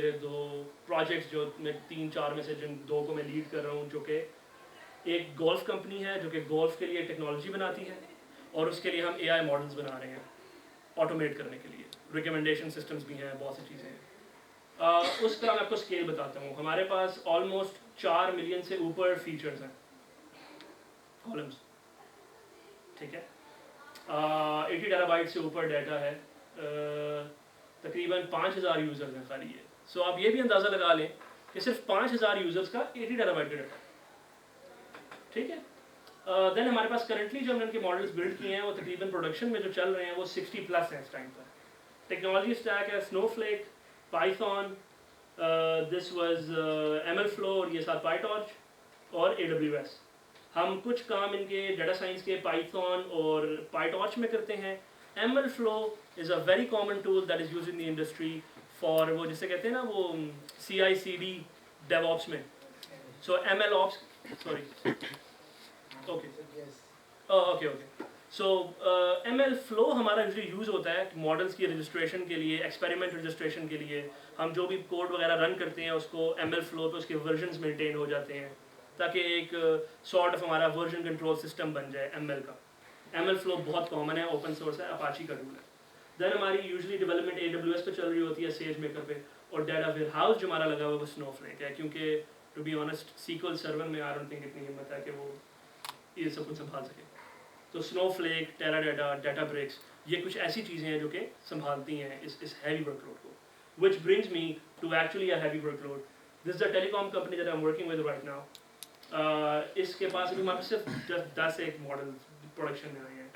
میرے 2 پروجیکٹس جو میں 3-4 میں سے جن 2 کو میں لیڈ کر رہا ہوں، جو کہ ایک گولف کمپنی ہے جو کہ گولف کے لیے ٹیکنالوجی بناتی ہے، اور اس کے لیے ہم AI ماڈلز بنا رہے ہیں آٹومیٹ کرنے کے لیے. ریکمنڈیشن سسٹمز بھی ہیں، بہت سی چیزیں ہیں. اس کا میں آپ کو اسکیل بتاتا ہوں. ہمارے پاس آلموسٹ 4 ملین سے اوپر فیچرز ہیں، کالمز، ٹھیک ہے. 80 ٹیرا بائٹ سے اوپر ڈیٹا ہے. تقریباً 5000 یوزرز ہیں خالی یہ. سو آپ یہ بھی اندازہ لگا لیں کہ صرف 5000 یوزرز کا 80 ٹیرا بائٹ کا ڈیٹا ہے، ٹھیک ہے. دین ہمارے پاس کرنٹلی جو ہم نے ان کے ماڈلز بلڈ کیے ہیں وہ تقریباً پروڈکشن میں جو چل رہے ہیں وہ 60+ ہیں اس ٹائم پر. ٹیکنالوجی اسٹیک ہے Snowflake, Python, this was ML flow, اور یہ ساتھ PyTorch اور AWS. ہم کچھ کام ان کے ڈیٹا سائنس کے پائتھون اور PyTorch میں کرتے ہیں. ML flow is a very common tool that is use in the industry for وہ جسے کہتے ہیں نا وہ CI/CD ڈیو آپس میں. سو ML آپس، سوری، اوکے. سو ML فلو ہمارا یوز ہوتا ہے ماڈلس کی رجسٹریشن کے لیے، ایکسپیریمنٹ رجسٹریشن کے لیے. ہم جو بھی کوڈ وغیرہ رن کرتے ہیں اس کو ML فلو پہ اس کے ورژنس مینٹین ہو جاتے ہیں تاکہ ایک سارٹ آف ہمارا ورژن کنٹرول سسٹم بن جائے ML کا. ML فلو بہت کامن ہے، اوپن سورس ہے، اپاچی کا ٹول ہے. دین ہماری یوزلی ڈیولپمنٹ AWS پہ چل رہی ہوتی ہے، سیج میکر پہ. اور ڈیٹا ویئر ہاؤس جو ہمارا لگا ہوا ہے وہ سنو فلیک ہے، کیونکہ ٹو بی آنیسٹ SQL سرور میں آئی ڈونٹ تھنک اتنی ہمت ہے کہ وہ یہ سب کچھ سنبھال سکے. تو Snowflake, Teradata, Databricks, یہ کچھ ایسی چیزیں ہیں جو کہ سنبھالتی ہیں اس ہیوی ورک لوڈ کو. Which brings me to actually a heavy work load. This is a telecom company that I'm working with right now. اس کے پاس ابھی ہمارے صرف 10 ماڈل پروڈکشن میں آئے ہیں.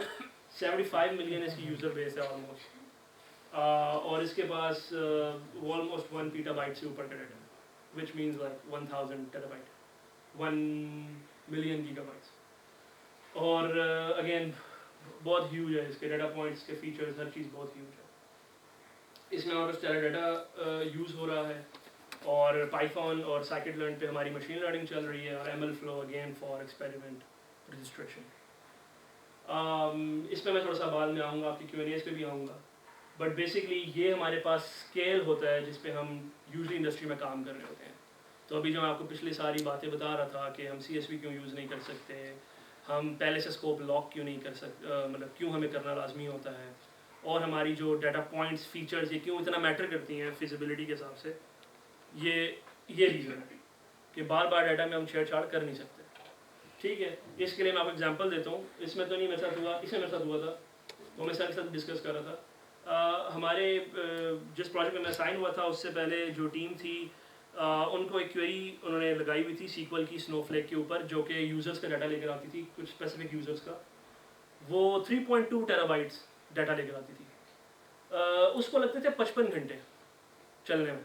75 ملین اس کی یوزر بیس ہے آلموسٹ. اور اس کے پاس آلموسٹ 1 پیٹا بائٹ سے اوپر کا ڈیٹا ہے، وچ مینز لائک 1000 ٹیرا بائٹ، 1 ملین گیگا بائٹس. اور اگین بہت ہیوج ہے اس کے ڈیٹا پوائنٹس کے فیچرز، ہر چیز بہت ہیوج ہے. اس میں ہمارے پاس ٹیرا ڈیٹا یوز ہو رہا ہے، اور پائتھون اور سائکٹ لرن پہ ہماری مشین لرننگ چل رہی ہے، اور ML flow again for experiment registration. اس پہ میں تھوڑا سا بعد میں آؤں گا، آپ کی Q&As پہ بھی آؤں گا. بٹ بیسکلی یہ ہمارے پاس اسکیل ہوتا ہے جس پہ ہم یوزلی انڈسٹری میں کام کر رہے ہوتے ہیں. تو ابھی جو میں آپ کو پچھلی ساری باتیں بتا رہا تھا کہ ہم CSV کیوں یوز نہیں کر سکتے، ہم پہلے سے اسکوپ لاک کیوں نہیں کر سکتے، مطلب کیوں ہمیں کرنا لازمی ہوتا ہے، اور ہماری جو ڈیٹا پوائنٹس فیچرز یہ کیوں اتنا میٹر کرتی ہیں فیزیبلٹی کے حساب سے، یہ ریزن ہے کہ بار بار ڈیٹا میں ہم چھیڑ چھاڑ کر نہیں سکتے. ٹھیک ہے. اس کے لیے میں آپ کو ایگزامپل دیتا ہوں. اس میں تو نہیں میرے ساتھ ہوا، اس میں میرے ساتھ ہوا تھا، وہ میں سر کے ساتھ ڈسکس کر رہا تھا. ہمارے جس پروجیکٹ میں اسائن ہوا تھا اس سے پہلے جو ٹیم تھی ان کو ایک کوئری انہوں نے لگائی ہوئی تھی SQL کی سنو فلیک کے اوپر، جو کہ یوزرس کا ڈیٹا لے کر آتی تھی، کچھ اسپیسیفک یوزرس کا. وہ 3.2 ٹیرا بائٹس ڈیٹا لے کر آتی تھی. اس کو لگتے تھے 55 گھنٹے چلنے میں.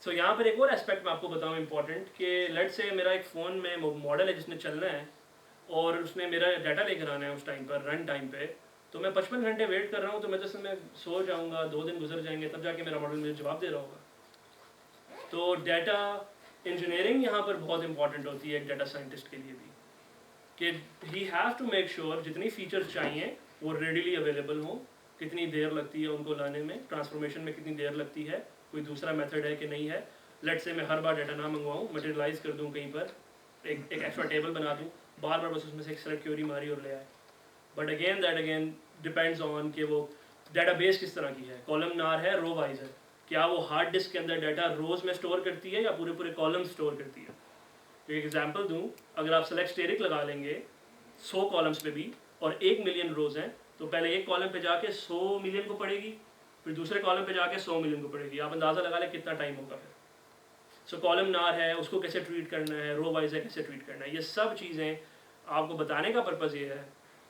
سو یہاں پر ایک اور اسپیکٹ میں آپ کو بتاؤں امپورٹنٹ، کہ لیٹ سے میرا ایک فون میں ماڈل ہے جس نے چلنا ہے، اور اس نے میرا ڈیٹا لے کر آنا ہے اس ٹائم پر، رن ٹائم پہ. تو میں 55 گھنٹے ویٹ کر رہا ہوں، تو میں جیسے میں سو جاؤں گا، 2 دن گزر جائیں گے، تب جا کے میرا ماڈل مجھے جواب دے رہا ہوگا. تو ڈیٹا انجینئرنگ یہاں پر بہت امپورٹنٹ ہوتی ہے ایک ڈیٹا سائنٹسٹ کے لیے بھی، کہ he have to make sure جتنی فیچرز چاہیے وہ ریڈیلی اویلیبل ہوں. کتنی دیر لگتی ہے ان کو لانے میں، ٹرانسفارمیشن میں کتنی دیر لگتی ہے، کوئی دوسرا میتھڈ ہے کہ نہیں ہے. لیٹ سے میں ہر بار ڈیٹا نہ منگواؤں، مٹیریلائز کر دوں کہیں پر، ایک ایکسٹرا ٹیبل بنا دوں، بار بار بس اس میں سے ایک سیلیکٹ کیوری ماری اور لے آئے. بٹ اگین ڈپینڈز آن کہ وہ ڈیٹا بیس کس طرح کی ہے، کالم نار ہے، رو وائز ہے. کیا وہ ہارڈ ڈسک کے اندر ڈیٹا روز میں اسٹور کرتی ہے یا پورے کالم اسٹور کرتی ہے. ایک ایگزامپل دوں، اگر آپ سلیکٹ اسٹیرک لگا لیں گے 100 کالمس پہ بھی اور 1 ملین روز ہیں، تو پہلے ایک کالم پہ جا کے 100 ملین کو پڑے گی، پھر دوسرے کالم پہ جا کے 100 ملین کو پڑے گی. آپ اندازہ لگا لیں کتنا ٹائم ہوگا پھر. سو کالم نار ہے، اس کو کیسے ٹریٹ کرنا ہے، رو وائز ہے کیسے ٹریٹ کرنا ہے. یہ سب چیزیں آپ کو بتانے کا پرپز یہ ہے.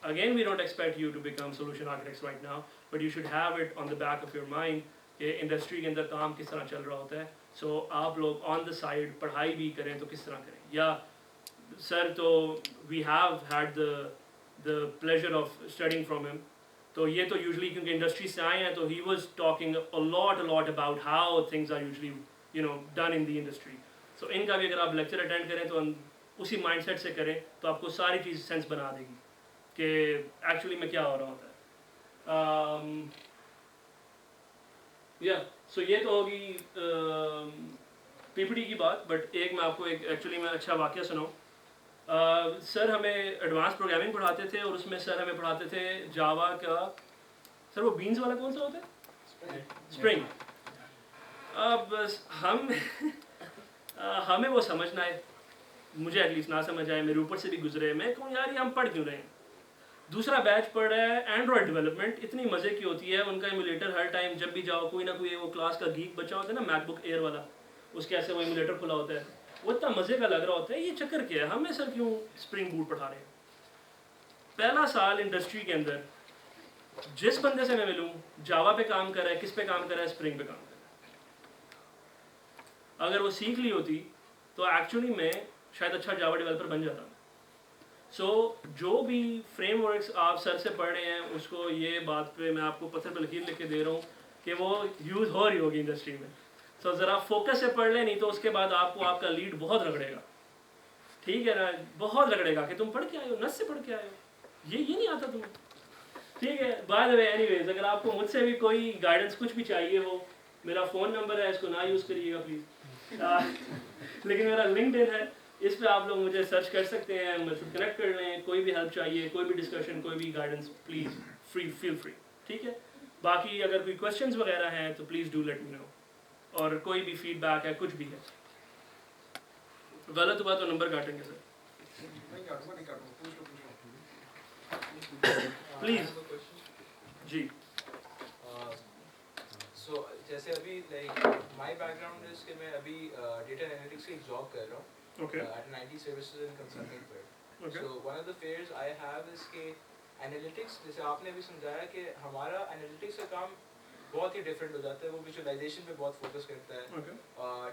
Again we don't expect you to become solution architects right now, but you should have it on the back of your mind کہ انڈسٹری کے اندر کام کس طرح چل رہا ہوتا ہے. سو آپ لوگ آن دا سائڈ پڑھائی بھی کریں تو کس طرح کریں. یا سر تو we have had the pleasure of studying from him. تو یہ تو یوزلی کیونکہ انڈسٹری سے آئے ہیں، تو he was talking a lot about how things are usually done in the industry. So ان کا بھی اگر آپ لیکچر اٹینڈ کریں تو اسی مائنڈ سیٹ سے کریں تو آپ کو ساری چیز سینس بنا دے گی کہ ایکچولی میں کیا ہو رہا ہوتا ہے. سو یہ تو ہوگی پی پی ڈی کی بات. بٹ ایک میں آپ کو ایک ایکچولی میں اچھا واقعہ سناؤں. سر ہمیں ایڈوانس پروگرامنگ پڑھاتے تھے اور اس میں سر ہمیں پڑھاتے تھے جاوا کا. سر وہ بینز والا کون سا ہوتا ہے؟ اسپرنگ. اب ہم ہمیں وہ سمجھنا ہے, مجھے ایٹ لیسٹ نہ سمجھ آئے, میرے اوپر سے بھی گزرے, میں کہوں یار یہ ہم پڑھ کیوں رہے ہیں. دوسرا بیچ پڑھ رہا ہے اینڈرائڈ ڈیولپمنٹ, اتنی مزے کی ہوتی ہے ان کا ایمولیٹر. ہر ٹائم جب بھی جاؤ کوئی نہ کوئی وہ کلاس کا گیک بچہ ہوتا ہے نا, میک بک ایئر والا, اس کے ایسے وہ ایمولیٹر کھلا ہوتا ہے, وہ اتنا مزے کا لگ رہا ہوتا ہے. یہ چکر کیا ہے, ہمیں سر کیوں اسپرنگ بوٹ پڑھا رہے ہیں. پہلا سال انڈسٹری کے اندر جس بندے سے میں ملوں جاوا پہ کام کر رہا ہے, کس پہ کام کر رہا ہے, اسپرنگ پہ کام کر رہا ہے. اگر وہ سیکھ لی ہوتی تو ایکچولی میں شاید اچھا جاوا ڈیولپر بن جاتا. سو جو بھی فریم ورکس آپ سر سے پڑھ رہے ہیں اس کو یہ بات پہ میں آپ کو پتھر پہ لکیر لکھ کے دے رہا ہوں کہ وہ یوز ہو رہی ہوگی انڈسٹری میں. سو ذرا فوکس سے پڑھ لیں, نہیں تو اس کے بعد آپ کو آپ کا لیڈ بہت رگڑے گا. ٹھیک ہے نا, بہت رگڑے گا کہ تم پڑھ کے آئے ہو, نس سے پڑھ کے آئے ہو, یہ نہیں آتا تمہیں. ٹھیک ہے. بائی دا وے اینی ویز, اگر آپ کو مجھ سے بھی کوئی گائیڈنس کچھ بھی چاہیے ہو, میرا فون نمبر ہے, اس کو نہ یوز کریے گا پلیز. لیکن میرا لنکڈ ان ہے, اس پہ آپ لوگ مجھے سرچ کر سکتے ہیں, مجھ سے کنیکٹ کر لیں. کوئی بھی ہیلپ چاہیے, کوئی بھی ڈسکشن, کوئی بھی گائیڈنس, پلیز فیل فری. ٹھیک ہے. باقی اگر کوئی کوشچنز وغیرہ ہیں تو پلیز ڈو لیٹ می نو, اور کوئی بھی فیڈ بیک ہے, کچھ بھی ہے. غلط ہوا تو نمبر کاٹیں گے سر, پلیز. جی. سو جیسے ابھی like my back ground is کہ میں ابھی ڈیٹا انالیٹکس کی ایک جاب کر رہا ہوں at 90 services and consulting firm. So one of the fears I have is کہ انالیٹکس, جیسے آپ نے بھی سمجھایا کہ ہمارا انالیٹکس کا کام بہت ہی ڈفرینٹ ہو جاتا ہے. وہ ویژوائزیشن پہ بہت فوکس کرتا ہے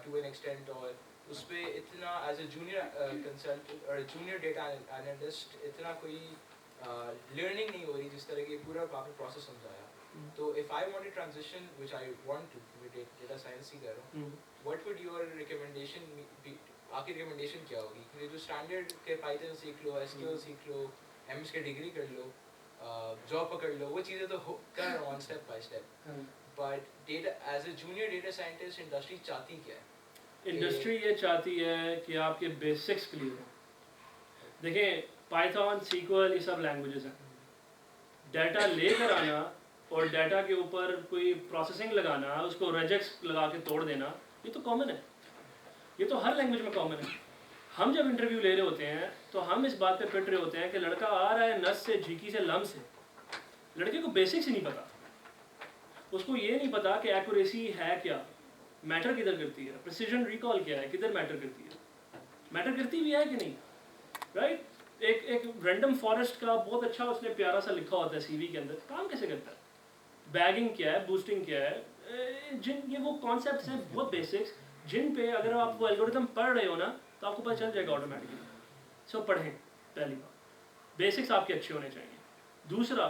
ٹو این ایکسٹینٹ, اور اس پہ اتنا ایز اے جونیئر کنسلٹنٹ اور جونیئر ڈیٹا انالسٹ اتنا کوئی لرننگ نہیں ہو رہی جس طرح کی پورا کافی پروسیس سمجھایا. تو if I want to transition which I want to data science ہی کر رہا ہوں, what would your recommendation be, آپ کی ریکمنڈیشن کیا ہوگی؟ کیونکہ جو اسٹینڈرڈ کے پائتھن سیکھ لو, ایس کیو ایل سیکھ لو, ایم ایس کے ڈگری کر لو, جاب پکڑ لو, وہ چیزیں تو کر رہا ہوں step by step. But data as a junior data scientist industry چاہتی کیا ہے؟ انڈسٹری یہ چاہتی ہے کہ آپ کے بیسکس کلیئر ہوں. دیکھیں پائتھن, سیکوئل, یہ سب لینگویجز ہیں. ڈیٹا لے کر آنا اور ڈیٹا کے اوپر کوئی پروسیسنگ لگانا, اس کو ریجیکٹس لگا کے توڑ دینا, یہ تو کامن ہے. یہ تو ہر لینگویج میں کامن ہے. ہم جب انٹرویو لے رہے ہوتے ہیں تو ہم اس بات پہ پٹ رہے ہوتے ہیں کہ لڑکا آ رہا ہے نس سے, جھیکی سے, لم سے. لڑکے کو بیسکس ہی نہیں پتا. اس کو یہ نہیں پتا کہ ایکوریسی ہے کیا, میٹر کدھر کرتی ہے, پریسیجن ریکال کیا ہے, کدھر میٹر کرتی ہے, میٹر کرتی بھی ہے کہ نہیں. رائٹ. ایک رینڈم فارسٹ کا بہت اچھا اس نے پیارا سا لکھا ہوتا ہے سی وی کے اندر, کام کیسے کرتا ہے, بیگنگ کیا ہے, بوسٹنگ کیا ہے, یہ وہ کانسیپٹس ہیں بہت بیسکس, جن پہ اگر آپ وہ الگوریتم پڑھ رہے ہو نا تو آپ کو پتہ چل جائے گا آٹومیٹکلی. سو پڑھیں, پہلی بات بیسکس آپ کے اچھے ہونے چاہیے. دوسرا,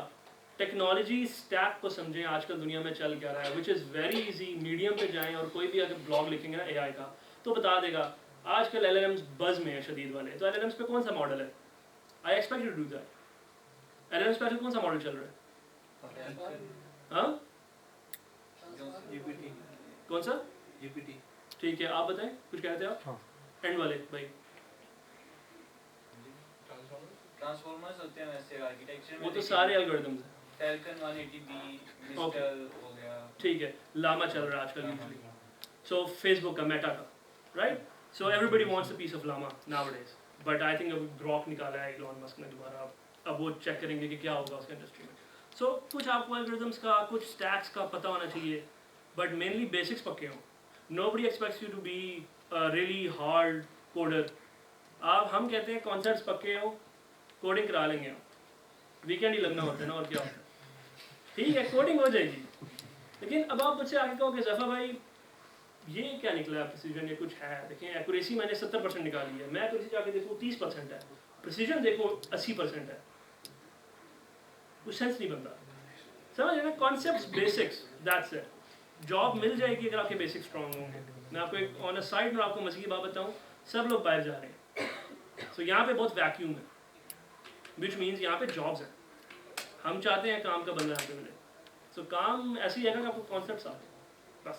ٹیکنالوجی اسٹیک کو سمجھیں, آج کل دنیا میں چل کیا رہا ہے, وچ از ویری ایزی. میڈیم پہ جائیں اور کوئی بھی اگر بلاگ لکھیں گے نا اے آئی کا تو بتا دے گا. آج کل ایل ایل ایمس بز میں ہے شدید والے, تو ایل ایل ایمس پہ کون سا ماڈل ہے, I expect to do that. L L Ms پہ کون سا ماڈل چل رہا ہے, ہاں کون سا, ٹھیک ہے آپ بتائیں, کچھ کہتے ہیں آپ اینڈ والے بھائی. ٹرانسفارمرز ہوتے ہیں ویسے آرکیٹیکچر میں, وہ تو سارے الگوریتمز ہیں. فیلکن 180B مسٹل ہو گیا, ٹھیک ہے, لاما چل رہا ہے آج کل یوزلی. سو فیس بک کا, میٹا کا, right. So everybody wants a piece of Llama nowadays. But I think اب گراک نکالا ہے ایلون مسک نے دوبارہ, اب وہ چیک کریں گے کہ کیا ہوگا اس کے انڈسٹری میں. سو کچھ آپ کو الگوریتمس کا, کچھ اسٹیکس کا پتہ ہونا چاہیے, بٹ مینلی بیسکس پکے ہوں. Nobody expects you to be really hard coder. آپ, ہم کہتے ہیں کانسیپٹس پکے ہوں, کوڈنگ کرا لیں گے ہم, ویکینڈ ہی لگنا ہوتا ہے نا, اور کیا ہوتا ہے. ٹھیک ہے, کوڈنگ ہو جائے گی. لیکن اب آپ مجھ سے آگے کہو کہ ظفر بھائی یہ کیا نکلا ہے پریسیجن, یہ کچھ ہے. دیکھیں ایکوریسی میں نے 70% نکالی ہے, میں ایکوریسی جا کے دیکھوں 30% ہے, پریسیجن دیکھو 80% ہے. کچھ سینس نہیں بنتا, سمجھ رہے نا. Concepts basics, that's it. Job مل جائے گی اگر آپ کے بیسک اسٹرانگ ہوں گے. میں آپ کو ایک آن اے سائڈ میں آپ کو مزید بات بتاؤں, سب لوگ باہر جا رہے ہیں. سو یہاں پہ بہت ویکیوم ہے, وچ مینس یہاں پہ جابس ہیں. ہم چاہتے ہیں کام کا بندہ یہاں پہ ملے. سو کام ایسی جگہ کہ آپ کو کانسیپٹس آتے ہیں بس.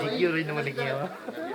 jiki orang nama lagi apa?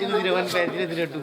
Tidak one pay, tidak two.